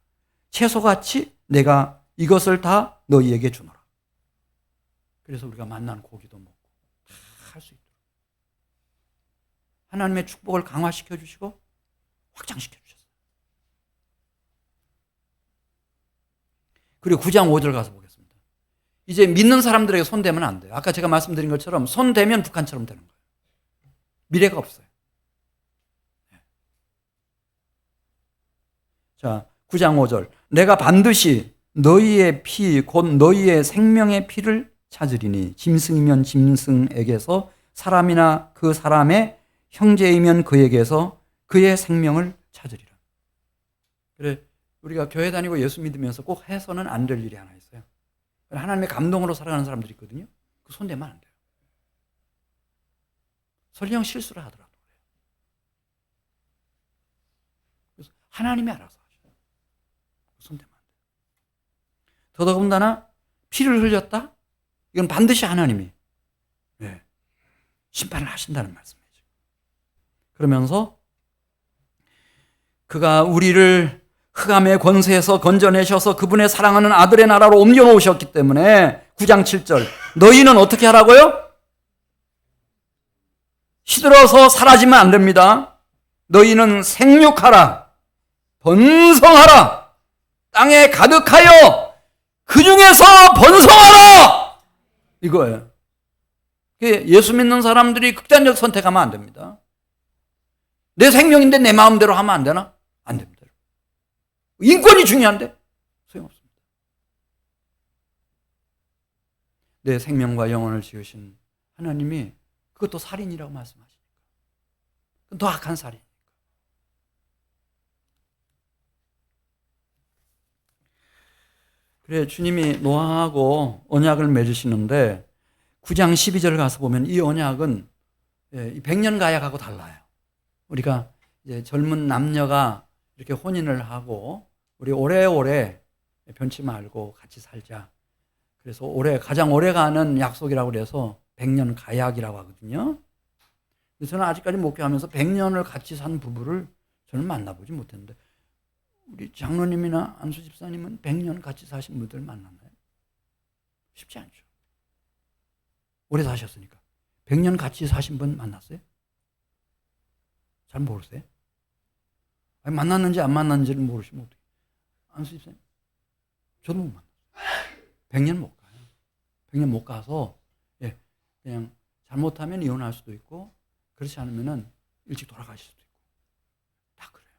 채소같이 내가 이것을 다 너희에게 주노라. 그래서 우리가 만난 고기도 먹고 다 할 수 있도록. 하나님의 축복을 강화시켜 주시고 확장시켜 주셨어요. 그리고 9장 5절 가서 보겠습니다. 이제 믿는 사람들에게 손대면 안 돼요. 아까 제가 말씀드린 것처럼 손대면 북한처럼 되는 거예요. 미래가 없어요. 자, 9장 5절. 내가 반드시 너희의 피, 곧 너희의 생명의 피를 찾으리니 짐승이면 짐승에게서 사람이나 그 사람의 형제이면 그에게서 그의 생명을 찾으리라. 그래, 우리가 교회 다니고 예수 믿으면서 꼭 해서는 안 될 일이 하나 있어요. 하나님의 감동으로 살아가는 사람들이 있거든요. 그 손대면 안 돼요. 설령 실수를 하더라도 그래요. 그래서 하나님이 알아서 하셔요. 손대면 안 돼요. 더더군다나 피를 흘렸다? 이건 반드시 하나님이 심판을 하신다는 말씀이죠. 그러면서 그가 우리를 흑암의 권세에서 건져내셔서 그분의 사랑하는 아들의 나라로 옮겨놓으셨기 때문에 9장 7절 너희는 어떻게 하라고요? 시들어서 사라지면 안 됩니다. 너희는 생육하라, 번성하라, 땅에 가득하여 그 중에서 번성하라. 이거예요. 예수 믿는 사람들이 극단적 선택하면 안 됩니다. 내 생명인데 내 마음대로 하면 안 되나? 안 됩니다. 인권이 중요한데 소용없습니다. 내 생명과 영혼을 지으신 하나님이 그것도 살인이라고 말씀하시니까. 더 악한 살인이니까. 그래, 주님이 노아하고 언약을 맺으시는데 9장 12절 가서 보면 이 언약은 100년 가약하고 달라요. 우리가 이제 젊은 남녀가 이렇게 혼인을 하고 우리 오래오래 변치 말고 같이 살자. 그래서 가장 오래 가는 약속이라고 그래서 100년 가약이라고 하거든요. 근데 저는 아직까지 목회하면서 100년을 같이 산 부부를 저는 만나보지 못했는데 우리 장로님이나 안수 집사님은 100년 같이 사신 분들 만났나요? 쉽지 않죠. 오래 사셨으니까. 100년 같이 사신 분 만났어요? 잘 모르세요? 아니, 만났는지 안 만났는지를 모르시면 어떡해요? 안수 집사님? 저도 못 만났어요. 100년 못 가요. 100년 못 가서 그냥 잘못하면 이혼할 수도 있고 그렇지 않으면 일찍 돌아가실 수도 있고 다 그래요.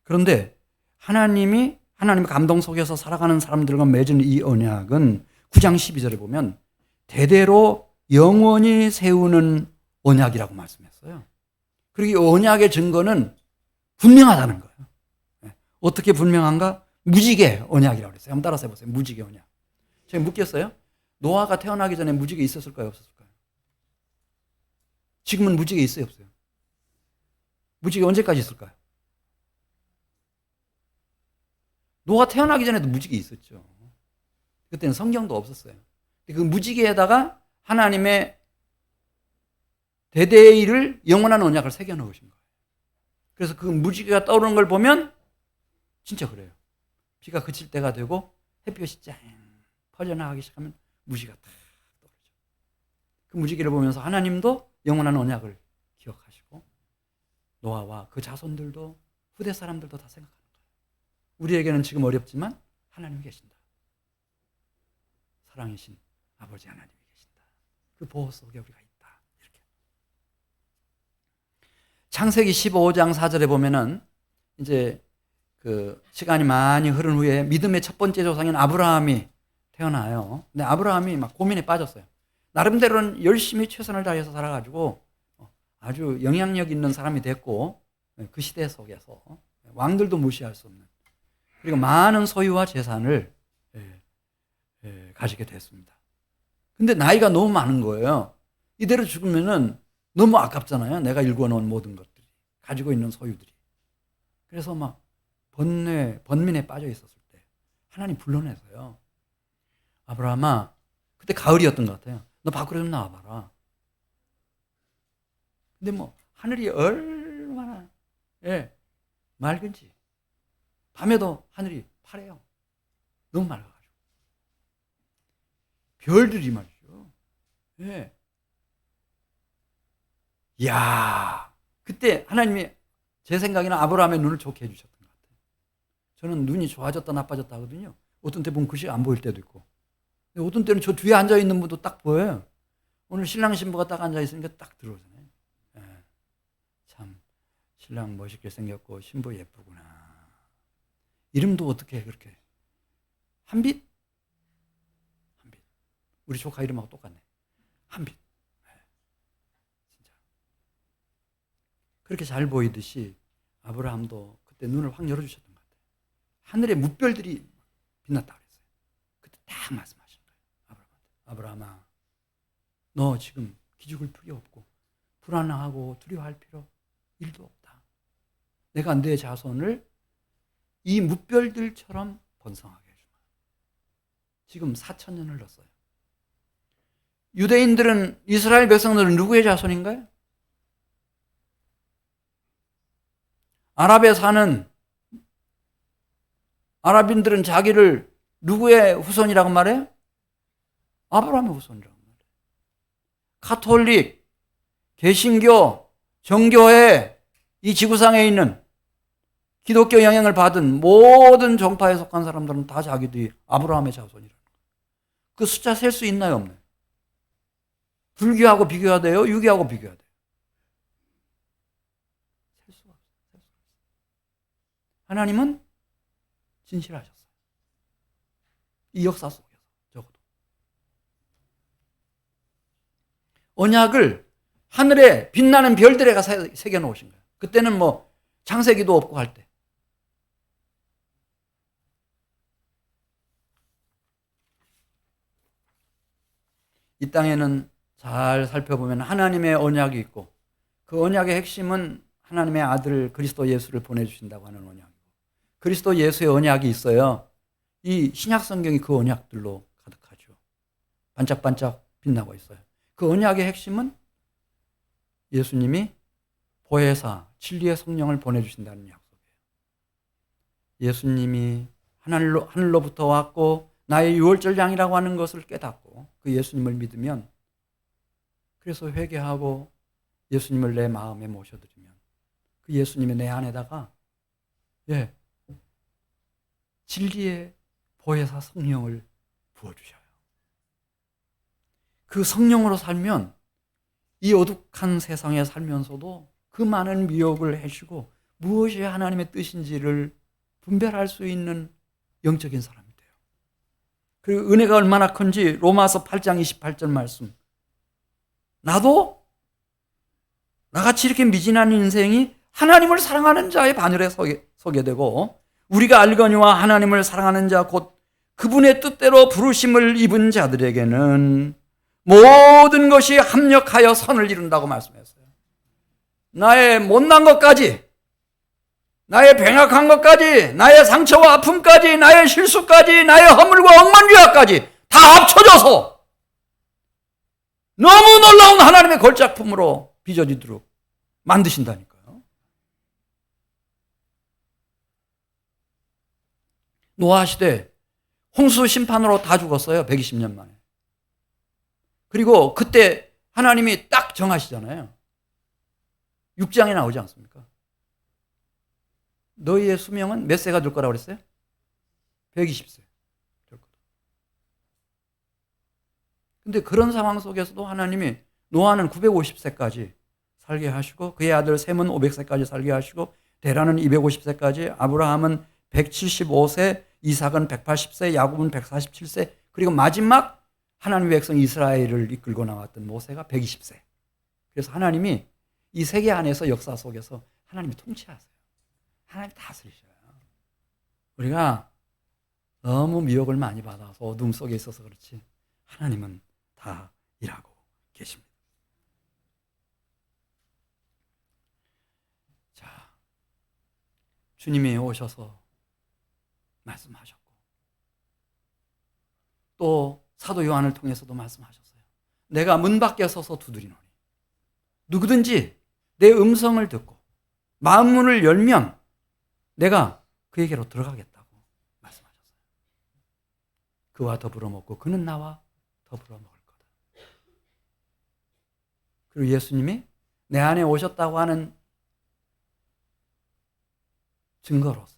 그런데 하나님의 감동 속에서 살아가는 사람들과 맺은 이 언약은 9장 12절에 보면 대대로 영원히 세우는 언약이라고 말씀했어요. 그리고 이 언약의 증거는 분명하다는 거예요. 어떻게 분명한가? 무지개 언약이라고 그랬어요. 한번 따라서 해보세요. 무지개 언약. 제가 묻겠어요? 노아가 태어나기 전에 무지개 있었을까요? 없었을까요? 지금은 무지개 있어요? 없어요? 무지개 언제까지 있을까요? 노아 태어나기 전에도 무지개 있었죠. 그때는 성경도 없었어요. 그 무지개에다가 하나님의 대대의 일을 영원한 언약을 새겨 넣으신 거예요. 그래서 그 무지개가 떠오르는 걸 보면 진짜 그래요. 비가 그칠 때가 되고 햇볕이 쫙 퍼져나가기 시작하면 무지개가 탁 떠오르죠. 그 무지개를 보면서 하나님도 영원한 언약을 기억하시고 노아와 그 자손들도 후대 사람들도 다 생각하는 거예요. 우리에게는 지금 어렵지만 하나님 계신다. 사랑이신 아버지 하나님이 계신다. 그 보호 속에 우리가 있다. 이렇게. 창세기 15장 4절에 보면은 이제 그 시간이 많이 흐른 후에 믿음의 첫 번째 조상인 아브라함이 태어나요. 근데 아브라함이 막 고민에 빠졌어요. 나름대로는 열심히 최선을 다해서 살아가지고 아주 영향력 있는 사람이 됐고 그 시대 속에서 왕들도 무시할 수 없는 그리고 많은 소유와 재산을 가지게 됐습니다. 근데 나이가 너무 많은 거예요. 이대로 죽으면은 너무 아깝잖아요. 내가 일궈놓은 모든 것들이 가지고 있는 소유들이. 그래서 막 번민에 빠져 있었을 때 하나님 불러내서요. 아브라함아, 그때 가을이었던 것 같아요. 너 밖으로 좀 나와봐라. 근데 뭐 하늘이 얼마나 맑은지 밤에도 하늘이 파래요. 너무 맑아가지고 별들이 말이죠. 이야, 그때 하나님이 제 생각에는 아브라함의 눈을 좋게 해주셨던 것 같아요. 저는 눈이 좋아졌다 나빠졌다 하거든요. 어떤 때 보면 글씨 안 보일 때도 있고, 어떤 때는 저 뒤에 앉아 있는 분도 딱 보여요. 오늘 신랑 신부가 딱 앉아 있으니까 딱 들어오잖아요. 참 신랑 멋있게 생겼고 신부 예쁘구나. 이름도 어떻게 그렇게 한빛? 한빛. 우리 조카 이름하고 똑같네. 한빛. 진짜. 그렇게 잘 보이듯이 아브라함도 그때 눈을 확 열어주셨던 것 같아요. 하늘의 무별들이 빛났다 그랬어요. 그때 딱 말씀하신 거예요. 아브라함아, 너 지금 기죽을 필요 없고 불안하고 두려워할 필요 일도 없다. 내가 내 자손을 이 무별들처럼 번성하게 해주마. 지금 4,000년을 넣었어요. 유대인들은, 이스라엘 백성들은 누구의 자손인가요? 아랍에 사는 아랍인들은 자기를 누구의 후손이라고 말해요? 아브라함의 후손이라고 말해요. 가톨릭, 개신교, 정교회, 이 지구상에 있는 기독교 영향을 받은 모든 정파에 속한 사람들은 다 자기들이 아브라함의 자손이라는 거예요. 그 숫자 셀 수 있나요, 없나요? 불교하고 비교해야 돼요? 유교하고 비교해야 돼요? 셀 수가 없어요. 하나님은 진실하셨어요. 이 역사 속에서 적어도. 언약을 하늘에 빛나는 별들에가 새겨놓으신 거예요. 그때는 뭐 창세기도 없고 할 때. 이 땅에는 잘 살펴보면 하나님의 언약이 있고 그 언약의 핵심은 하나님의 아들 그리스도 예수를 보내주신다고 하는 언약이고 그리스도 예수의 언약이 있어요. 이 신약 성경이 그 언약들로 가득하죠. 반짝반짝 빛나고 있어요. 그 언약의 핵심은 예수님이 보혜사, 진리의 성령을 보내주신다는 약속이에요. 예수님이 하늘로부터 왔고 나의 유월절 양이라고 하는 것을 깨닫고 그 예수님을 믿으면 그래서 회개하고 예수님을 내 마음에 모셔드리면 그 예수님이 내 안에다가 진리의 보혜사 성령을 부어주셔요. 그 성령으로 살면 이 어둑한 세상에 살면서도 그 많은 미혹을 해시고 무엇이 하나님의 뜻인지를 분별할 수 있는 영적인 사람이 돼요. 그 은혜가 얼마나 큰지 로마서 8장 28절 말씀. 나도 나같이 이렇게 미진한 인생이 하나님을 사랑하는 자의 반열에 서게 되고, 우리가 알거니와 하나님을 사랑하는 자 곧 그분의 뜻대로 부르심을 입은 자들에게는 모든 것이 합력하여 선을 이룬다고 말씀했어요. 나의 못난 것까지, 나의 병약한 것까지, 나의 상처와 아픔까지, 나의 실수까지, 나의 허물과 억만죄까지 다 합쳐져서 너무 놀라운 하나님의 걸작품으로 빚어지도록 만드신다니까요. 노아 시대 홍수 심판으로 다 죽었어요. 120년 만에. 그리고 그때 하나님이 딱 정하시잖아요. 6장에 나오지 않습니까? 너희의 수명은 몇 세가 될 거라고 그랬어요? 120세. 근데 그런 상황 속에서도 하나님이 노아는 950세까지 살게 하시고, 그의 아들 셈은 500세까지 살게 하시고, 데라는 250세까지, 아브라함은 175세, 이삭은 180세, 야곱은 147세, 그리고 마지막 하나님의 백성 이스라엘을 이끌고 나왔던 모세가 120세. 그래서 하나님이 이 세계 안에서 역사 속에서 하나님이 통치하세요. 하나님이 다스리셔요. 우리가 너무 미혹을 많이 받아서 어둠 속에 있어서 그렇지 하나님은 다 일하고 계십니다. 자, 주님이 오셔서 말씀하셨고, 또 사도 요한을 통해서도 말씀하셨어요. 내가 문 밖에 서서 두드리노니 누구든지 내 음성을 듣고 마음 문을 열면 내가 그에게로 들어가겠다고 말씀하셨어요. 그와 더불어 먹고 그는 나와 더불어 먹을 거다. 그리고 예수님이 내 안에 오셨다고 하는 증거로서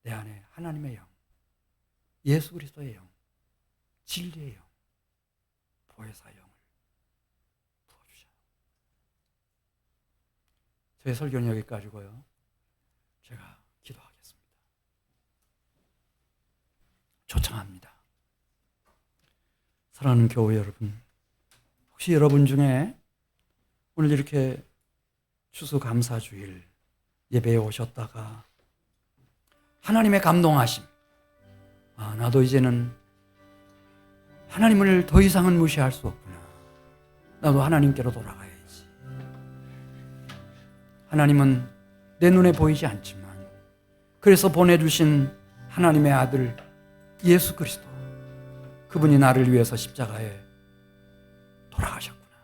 내 안에 하나님의 영, 예수 그리스도의 영, 진리의 영, 보혜사 영을 부어주셔요. 저의 설교는 여기까지고요. 제가 기도하겠습니다. 초청합니다. 사랑하는 교회 여러분, 혹시 여러분 중에 오늘 이렇게 추수감사주일 예배에 오셨다가 하나님의 감동하심, 나도 이제는 하나님을 더 이상은 무시할 수 없구나, 나도 하나님께로 돌아가야지. 하나님은 내 눈에 보이지 않지만 그래서 보내주신 하나님의 아들 예수 그리스도, 그분이 나를 위해서 십자가에 돌아가셨구나,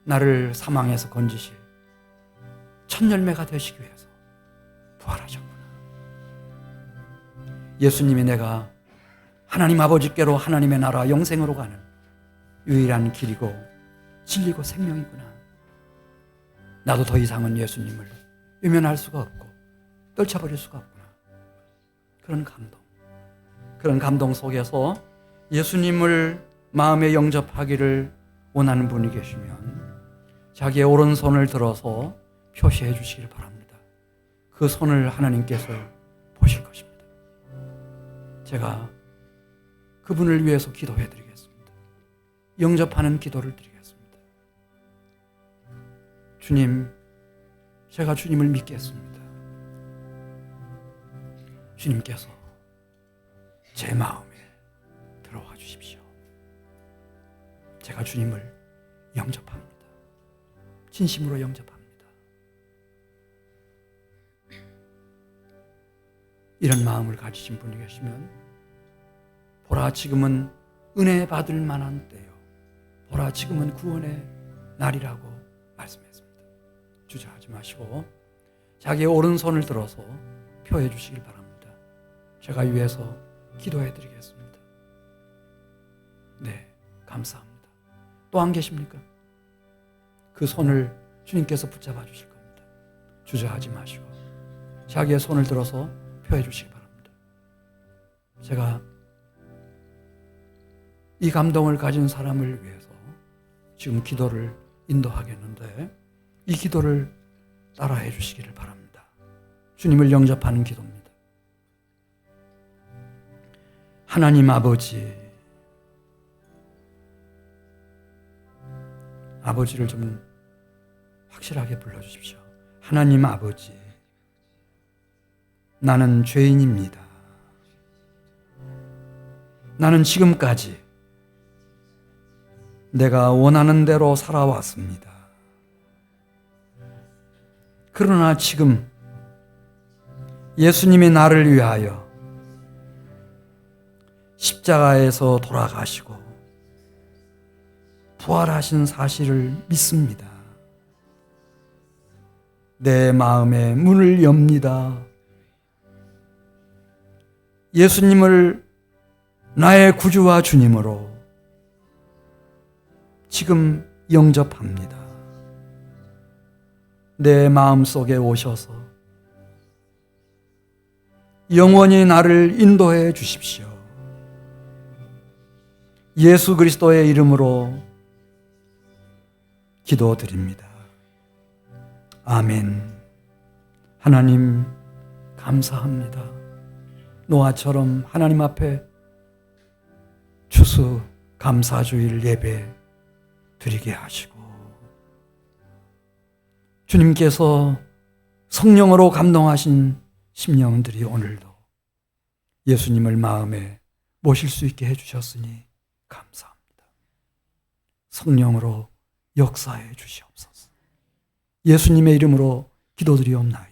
나를 사망에서 건지실 첫 열매가 되시기 위해서 부활하셨구나. 예수님이 내가 하나님 아버지께로, 하나님의 나라 영생으로 가는 유일한 길이고 진리고 생명이구나. 나도 더 이상은 예수님을 외면할 수가 없고 떨쳐버릴 수가 없구나. 그런 감동 속에서 예수님을 마음에 영접하기를 원하는 분이 계시면 자기의 오른손을 들어서 표시해 주시길 바랍니다. 그 손을 하나님께서 보실 것입니다. 제가 그분을 위해서 기도해 드리겠습니다. 영접하는 기도를 드리겠습니다. 주님, 제가 주님을 믿겠습니다. 주님께서 제 마음에 들어와 주십시오. 제가 주님을 영접합니다. 진심으로 영접합니다. 이런 마음을 가지신 분이 계시면, 보라 지금은 은혜 받을 만한 때요, 보라 지금은 구원의 날이라고 말씀했습니다. 주저하지 마시고 자기의 오른손을 들어서 표해 주시길 바랍니다. 제가 위해서 기도해 드리겠습니다. 네, 감사합니다. 또 안 계십니까? 그 손을 주님께서 붙잡아 주실 겁니다. 주저하지 마시고 자기의 손을 들어서 표해 주시기 바랍니다. 제가 이 감동을 가진 사람을 위해서 지금 기도를 인도하겠는데, 이 기도를 따라해 주시기를 바랍니다. 주님을 영접하는 기도입니다. 하나님 아버지를 좀 확실하게 불러주십시오. 하나님 아버지, 나는 죄인입니다. 나는 지금까지 내가 원하는 대로 살아왔습니다. 그러나 지금 예수님이 나를 위하여 십자가에서 돌아가시고 부활하신 사실을 믿습니다. 내 마음의 문을 엽니다. 예수님을 나의 구주와 주님으로 지금 영접합니다. 내 마음속에 오셔서 영원히 나를 인도해 주십시오. 예수 그리스도의 이름으로 기도드립니다. 아멘. 하나님 감사합니다. 노아처럼 하나님 앞에 추수 감사주일 예배 드리게 하시고, 주님께서 성령으로 감동하신 심령들이 오늘도 예수님을 마음에 모실 수 있게 해주셨으니 감사합니다. 성령으로 역사해 주시옵소서. 예수님의 이름으로 기도드리옵나이다.